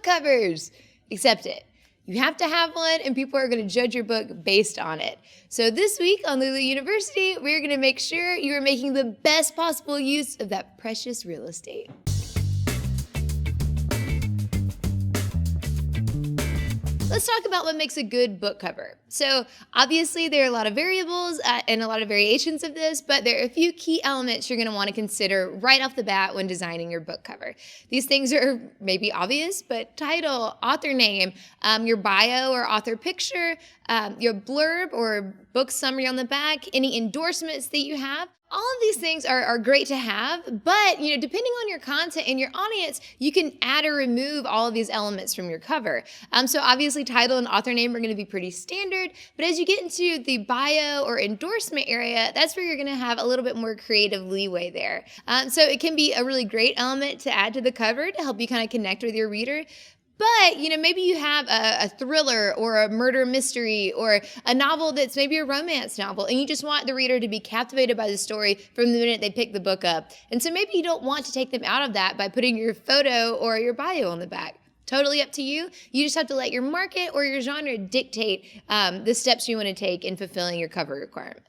book covers. Accept it. You have to have one, and people are going to judge your book based on it. So this week on Lulu University, we're going to make sure you are making the best possible use of that precious real estate. Let's talk about what makes a good book cover. So obviously there are a lot of variables and a lot of variations of this, but there are a few key elements you're going to want to consider right off the bat when designing your book cover. These things are maybe obvious, but title, author name, your bio or author picture, your blurb or book summary on the back, any endorsements that you have. All of these things are great to have, but depending on your content and your audience, you can add or remove all of these elements from your cover. So obviously title and author name are going to be pretty standard, but as you get into the bio or endorsement area, that's where you're going to have a little bit more creative leeway there. So it can be a really great element to add to the cover to help you kind of connect with your reader. But, maybe you have a thriller or a murder mystery or a novel that's maybe a romance novel, and you just want the reader to be captivated by the story from the minute they pick the book up. And so maybe you don't want to take them out of that by putting your photo or your bio on the back. Totally up to you. You just have to let your market or your genre dictate the steps you want to take in fulfilling your cover requirements.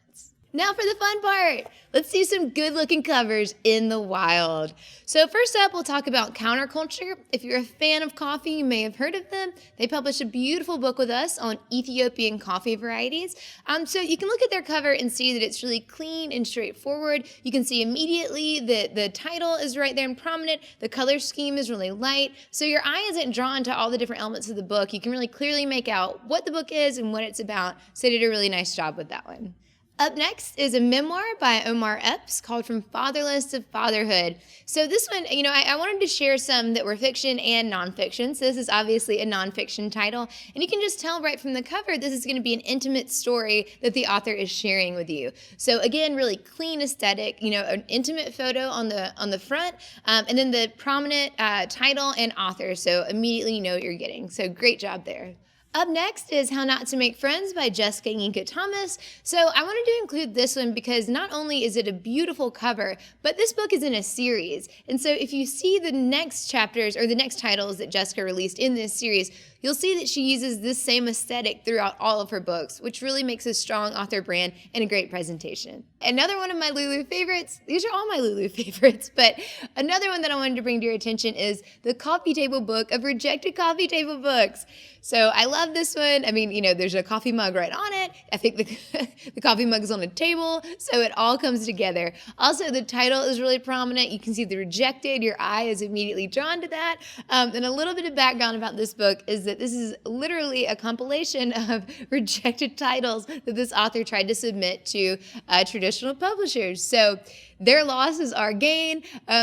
Now for the fun part. Let's see some good-looking covers in the wild. So first up, we'll talk about Counterculture. If you're a fan of coffee, you may have heard of them. They published a beautiful book with us on Ethiopian coffee varieties. So you can look at their cover and see that it's really clean and straightforward. You can see immediately that the title is right there and prominent. The color scheme is really light. So your eye isn't drawn to all the different elements of the book. You can really clearly make out what the book is and what it's about. So they did a really nice job with that one. Up next is a memoir by Omar Epps called From Fatherless to Fatherhood. So this one, I wanted to share some that were fiction and nonfiction. So this is obviously a nonfiction title. And you can just tell right from the cover, this is going to be an intimate story that the author is sharing with you. So again, really clean aesthetic, an intimate photo on the front, and then the prominent title and author. So immediately you know what you're getting. So great job there. Up next is How Not to Make Friends by Jessica Yinka Thomas. So I wanted to include this one because not only is it a beautiful cover, but this book is in a series. And so if you see the next chapters or the next titles that Jessica released in this series, you'll see that she uses this same aesthetic throughout all of her books, which really makes a strong author brand and a great presentation. Another one of my Lulu favorites, these are all my Lulu favorites, but another one that I wanted to bring to your attention is the Coffee Table Book of Rejected Coffee Table Books. So I love this one. I mean, there's a coffee mug right on it. I think the coffee mug is on a table, so it all comes together. Also, the title is really prominent. You can see the rejected. Your eye is immediately drawn to that. And a little bit of background about this book is that this is literally a compilation of rejected titles that this author tried to submit to traditional publishers. So their losses are gain.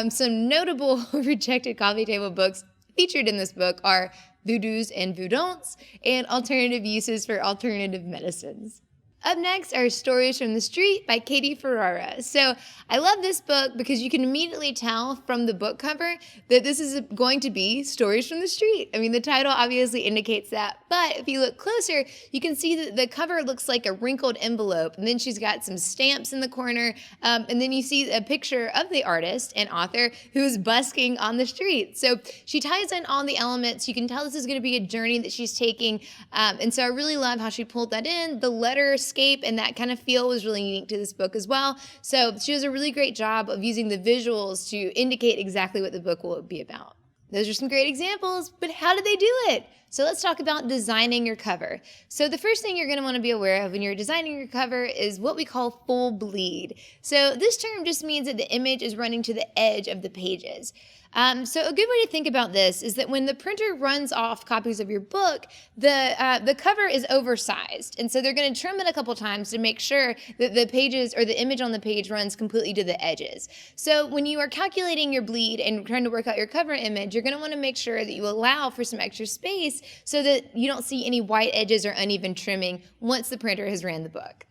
Some notable rejected coffee table books featured in this book are Voodoos and Voodon'ts, and Alternative Uses for Alternative Medicines. Up next are Stories from the Street by Katie Ferrara. So I love this book because you can immediately tell from the book cover that this is going to be Stories from the Street. I mean, the title obviously indicates that, but if you look closer, you can see that the cover looks like a wrinkled envelope, and then she's got some stamps in the corner, and then you see a picture of the artist and author who is busking on the street. So she ties in all the elements. You can tell this is going to be a journey that she's taking, and so I really love how she pulled that in. The letters and that kind of feel was really unique to this book as well. So she does a really great job of using the visuals to indicate exactly what the book will be about. Those are some great examples, but how did they do it? So let's talk about designing your cover. So the first thing you're going to want to be aware of when you're designing your cover is what we call full bleed. So this term just means that the image is running to the edge of the pages. So a good way to think about this is that when the printer runs off copies of your book, the cover is oversized. And so they're going to trim it a couple times to make sure that the pages or the image on the page runs completely to the edges. So when you are calculating your bleed and trying to work out your cover image, you're going to want to make sure that you allow for some extra space so that you don't see any white edges or uneven trimming once the printer has ran the book.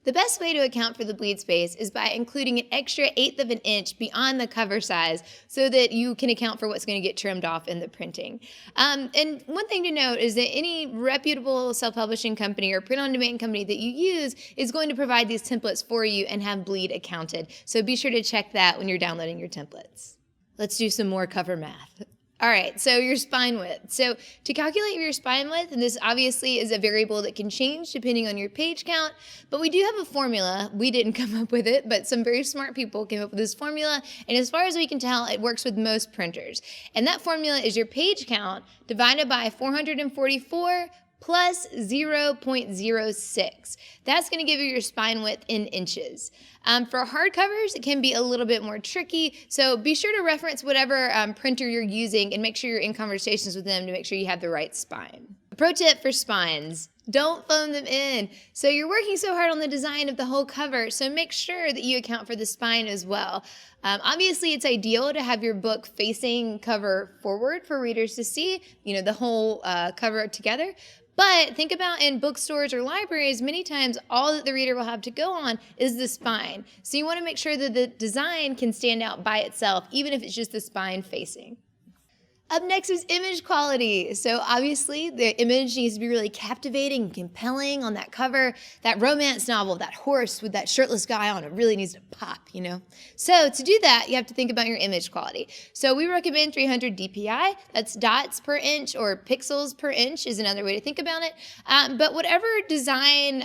The best way to account for the bleed space is by including an extra 1/8 of an inch beyond the cover size so that you can account for what's going to get trimmed off in the printing. And one thing to note is that any reputable self-publishing company or print-on-demand company that you use is going to provide these templates for you and have bleed accounted. So be sure to check that when you're downloading your templates. Let's do some more cover math. All right, so your spine width. So to calculate your spine width, and this obviously is a variable that can change depending on your page count, but we do have a formula. We didn't come up with it, but some very smart people came up with this formula, and as far as we can tell, it works with most printers. And that formula is your page count divided by 444 plus 0.06. That's going to give you your spine width in inches. For hardcovers, it can be a little bit more tricky, so be sure to reference whatever printer you're using and make sure you're in conversations with them to make sure you have the right spine. A pro tip for spines: don't phone them in. So you're working so hard on the design of the whole cover, so make sure that you account for the spine as well. Obviously, it's ideal to have your book facing cover forward for readers to see, the whole cover together. But think about in bookstores or libraries, many times all that the reader will have to go on is the spine. So you want to make sure that the design can stand out by itself, even if it's just the spine facing. Up next is image quality. So obviously the image needs to be really captivating and compelling on that cover. That romance novel, that horse with that shirtless guy on it really needs to pop, So to do that, you have to think about your image quality. So we recommend 300 DPI. That's dots per inch, or pixels per inch is another way to think about it. But whatever design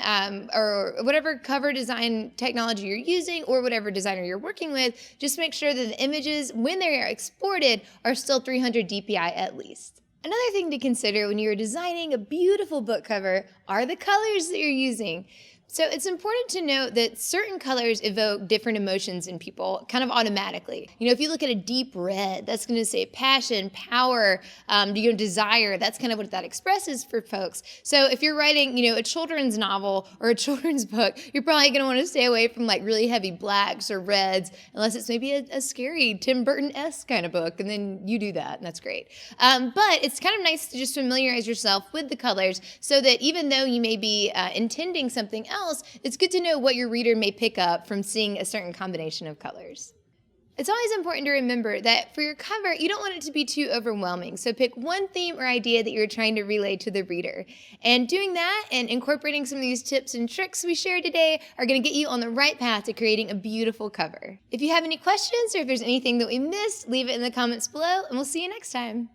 or whatever cover design technology you're using, or whatever designer you're working with, just make sure that the images, when they are exported, are still 300 DPI at least. Another thing to consider when you're designing a beautiful book cover are the colors that you're using. So it's important to note that certain colors evoke different emotions in people kind of automatically. If you look at a deep red, that's going to say passion, power, desire. That's kind of what that expresses for folks. So if you're writing, a children's novel or a children's book, you're probably going to want to stay away from like really heavy blacks or reds, unless it's maybe a scary Tim Burton-esque kind of book, and then you do that, and that's great. But it's kind of nice to just familiarize yourself with the colors so that even though you may be intending something else, it's good to know what your reader may pick up from seeing a certain combination of colors. It's always important to remember that for your cover, you don't want it to be too overwhelming. So pick one theme or idea that you're trying to relay to the reader. And doing that and incorporating some of these tips and tricks we shared today are going to get you on the right path to creating a beautiful cover. If you have any questions or if there's anything that we missed, leave it in the comments below, and we'll see you next time.